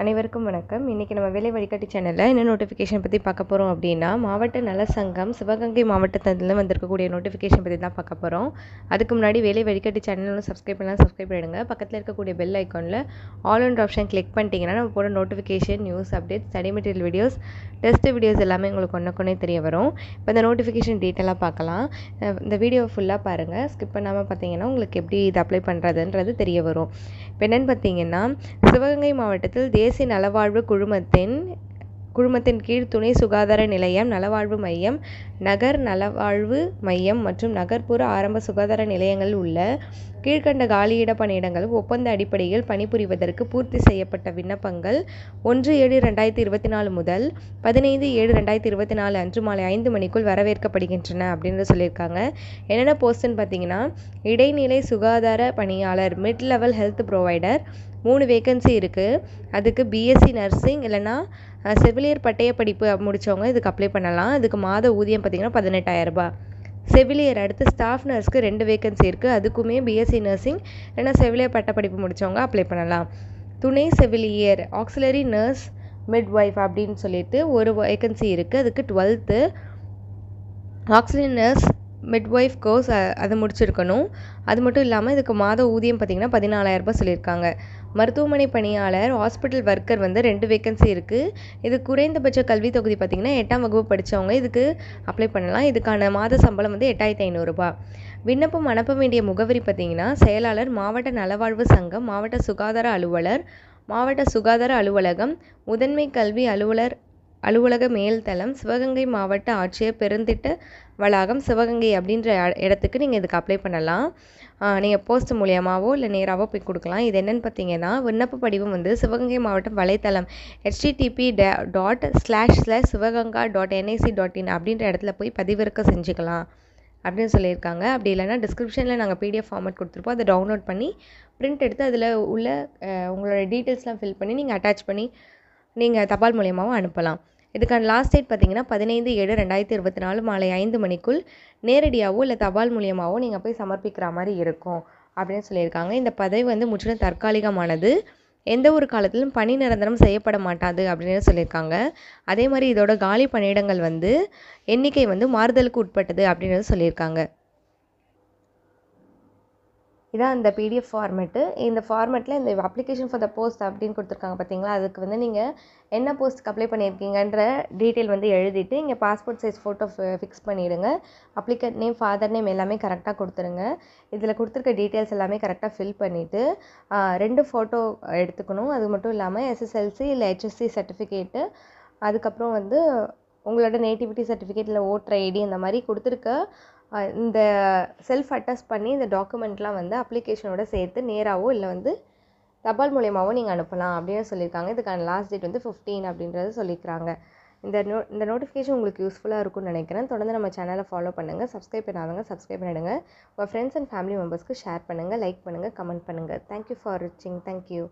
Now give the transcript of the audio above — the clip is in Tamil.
அனைவருக்கும் வணக்கம். இன்றைக்கி நம்ம வேலை வழிகாட்டி சேனலில் என்ன நோட்டிஃபிகேஷன் பற்றி பார்க்க போகிறோம் அப்படின்னா, மாவட்ட நல சங்கம் சிவகங்கை மாவட்டத்தில் வந்திருக்கக்கூடிய நோட்டிஃபிகேஷன் பற்றி தான் பார்க்க போகிறோம். அதுக்கு முன்னாடி வேலை வழிகாட்டி சேனலும் சப்ஸ்கிரைப் பண்ணிடுங்க. பக்கத்தில் இருக்கக்கூடிய பெல் ஐக்கானில் ஆல் அண்ட் ஆப்ஷன் கிளிக் பண்ணிட்டீங்கன்னா நம்ம போகிற notification, news update, study material videos, test videos எல்லாமே உங்களுக்கு ஒன்றுக்கொன்னே தெரிய வரும். இப்போ இந்த நோட்டிஃபிகேஷன் டீட்டெயிலாக பார்க்கலாம். இந்த வீடியோவை ஃபுல்லாக பாருங்கள். ஸ்கிப் பண்ணாமல் பார்த்தீங்கன்னா உங்களுக்கு எப்படி இது அப்ளை பண்ணுறதுன்றது தெரிய வரும். இப்போ என்னென்னு பார்த்தீங்கன்னா, சிவகங்கை மாவட்டத்தில் தேசிய நலவாழ்வு குழுமத்தின் கீழ் துணை சுகாதார நிலையம், நலவாழ்வு மையம், நகர் நலவாழ்வு மையம் மற்றும் நகர்ப்புற ஆரம்ப சுகாதார நிலையங்களில் உள்ள கீழ்கண்ட காலியிட பணியிடங்கள் ஒப்பந்த அடிப்படையில் பணிபுரிவதற்கு பூர்த்தி செய்யப்பட்ட விண்ணப்பங்கள் 1/7/2024 முதல் 15/7/2024 அன்று மாலை 5 மணிக்குள் வரவேற்கப்படுகின்றன அப்படின்னு சொல்லியிருக்காங்க. என்னென்ன போஸ்ட்னு பார்த்தீங்கன்னா, இடைநிலை சுகாதார பணியாளர், mid level health provider 3 vacancy இருக்குது. அதுக்கு பிஎஸ்சி நர்சிங் இல்லைனா செவிலியர் பட்டய படிப்பு முடித்தவங்க இதுக்கு அப்ளை பண்ணலாம். இதுக்கு மாத ஊதியம் பார்த்திங்கன்னா 18,000 ரூபாய். செவிலியர் அடுத்து ஸ்டாஃப் நர்ஸ்க்கு 2 வேகன்சி இருக்குது. அதுக்குமே பிஎஸ்சி நர்சிங் இல்லைனா செவிலியர் பட்டப்படிப்பு முடித்தவங்க அப்ளை பண்ணலாம். துணை செவிலியர் ஆக்சிலரி நர்ஸ் மிட்வைஃப் அப்படின்னு சொல்லிட்டு ஒரு வேகன்சி இருக்குது. அதுக்கு 12th auxiliary nurse midwife course அது முடிச்சிருக்கணும். அது மட்டும் இல்லாமல் இதுக்கு மாத ஊதியம் பார்த்திங்கன்னா 14,000 ரூபாய் சொல்லியிருக்காங்க. மருத்துவமனை பணியாளர் ஹாஸ்பிட்டல் ஒர்க்கர் 2 வேகன்சி இருக்குது. இது குறைந்தபட்ச கல்வி தொகுதி பார்த்திங்கன்னா 8ஆம் வகுப்பு படித்தவங்க இதுக்கு அப்ளை பண்ணலாம். இதுக்கான மாத சம்பளம் 8,500 ரூபாய். விண்ணப்பம் அனுப்ப வேண்டிய முகவரி பார்த்திங்கன்னா, செயலாளர், மாவட்ட நலவாழ்வு சங்கம், மாவட்ட சுகாதார அலுவலர், மாவட்ட சுகாதார அலுவலகம், முதன்மை கல்வி அலுவலக மேல்தளம், சிவகங்கை மாவட்ட ஆட்சியர் பெருந்திட்ட வளாகம், சிவகங்கை அப்படின்ற இடத்துக்கு நீங்கள் இதுக்கு அப்ளை பண்ணலாம். நீங்கள் போஸ்ட் மூலியமாகவோ இல்லை நேராகவோ போய் கொடுக்கலாம். இது என்னென்னு பார்த்தீங்கன்னா, விண்ணப்ப படிவம் சிவகங்கை மாவட்டம் வலைத்தளம் http://sivaganga.nic.in அப்படின்ற இடத்துல போய் பதிவிறக்கம் செஞ்சுக்கலாம் அப்படின்னு சொல்லியிருக்காங்க. அப்படி இல்லைனா டிஸ்கிரிப்ஷனில் நாங்கள் பிடிஎஃப் ஃபார்மேட் கொடுத்துருப்போம். அதை டவுன்லோட் பண்ணி பிரிண்ட் எடுத்து அதில் உள்ள உங்களோட டீட்டெயில்ஸ்லாம் ஃபில் பண்ணி நீங்கள் அட்டாச் பண்ணி நீங்கள் தபால் மூலியமாகவும் அனுப்பலாம். இதுக்கான லாஸ்ட் டேட் பார்த்தீங்கன்னா 15/7/2024 மாலை 5 மணிக்குள் நேரடியாகவோ இல்லை தபால் மூலியமாகவோ நீங்கள் போய் சமர்ப்பிக்கிற மாதிரி இருக்கும் அப்படின்னு சொல்லியிருக்காங்க. இந்த பதவி முற்றிலும் தற்காலிகமானது, எந்த ஒரு காலத்திலும் பணி நிரந்தரம் செய்யப்பட மாட்டாது அப்படின்னு சொல்லியிருக்காங்க. அதே மாதிரி இதோட காலி பணியிடங்கள் எண்ணிக்கை மாறுதலுக்கு உட்பட்டது அப்படின்னு சொல்லியிருக்காங்க. இதான் இந்த பிடிஎஃப் ஃபார்மேட்டு. இந்த ஃபார்மேட்டில் இந்த அப்ளிகேஷன் ஃபார் த போஸ்ட் அப்படின்னு கொடுத்துருக்காங்க பார்த்தீங்களா, அதுக்கு நீங்கள் என்ன போஸ்ட்டுக்கு அப்ளை பண்ணியிருக்கீங்கன்ற டீட்டெயில் எழுதிட்டு இங்கே பாஸ்போர்ட் சைஸ் ஃபோட்டோ ஃபிக்ஸ் பண்ணிவிடுங்க. அப்ளிகண்ட் நேம், ஃபாதர் நேம் எல்லாமே கரெக்டாக கொடுத்துருங்க. இதில் கொடுத்துருக்க டீட்டெயில்ஸ் எல்லாமே கரெக்டாக ஃபில் பண்ணிவிட்டு 2 ஃபோட்டோ எடுத்துக்கணும். அது மட்டும் இல்லாமல் எஸ்எஸ்எல்சி இல்லை ஹெச்எஸ்சி சர்டிஃபிகேட்டு, அதுக்கப்புறம் உங்களோட நேட்டிவிட்டி சர்டிஃபிகேட் இல்லை ஓட்டர் ஐடி இந்த மாதிரி கொடுத்துருக்க இந்த செல்ஃப் அட்டஸ்ட் பண்ணி இந்த டாக்குமெண்ட்லாம் அப்ளிகேஷனோட சேர்த்து நேராகவோ இல்லை தபால் மூலியமாகவோ நீங்கள் அனுப்பலாம் அப்படின்னு சொல்லியிருக்காங்க. இதுக்கான லாஸ்ட் டேட் 15 அப்படின்றது சொல்லியிருக்காங்க. இந்த நோட்டிஃபிகேஷன் உங்களுக்கு யூஸ்ஃபுல்லாக இருக்கும்னு நினைக்கிறேன். தொடர்ந்து நம்ம சேனலை ஃபாலோ பண்ணுங்கள். சப்ஸ்கிரைப் பண்ணாதவங்க சப்ஸ்கிரைப் பண்ணிவிடுங்க. உங்கள் ஃப்ரெண்ட்ஸ் அண்ட் ஃபேமிலி மெம்பர்ஸ்க்கு ஷேர் பண்ணுங்கள், லைக் பண்ணுங்கள், கமெண்ட் பண்ணுங்கள். தேங்க்யூ ஃபார் வாட்சிங். தேங்க்யூ.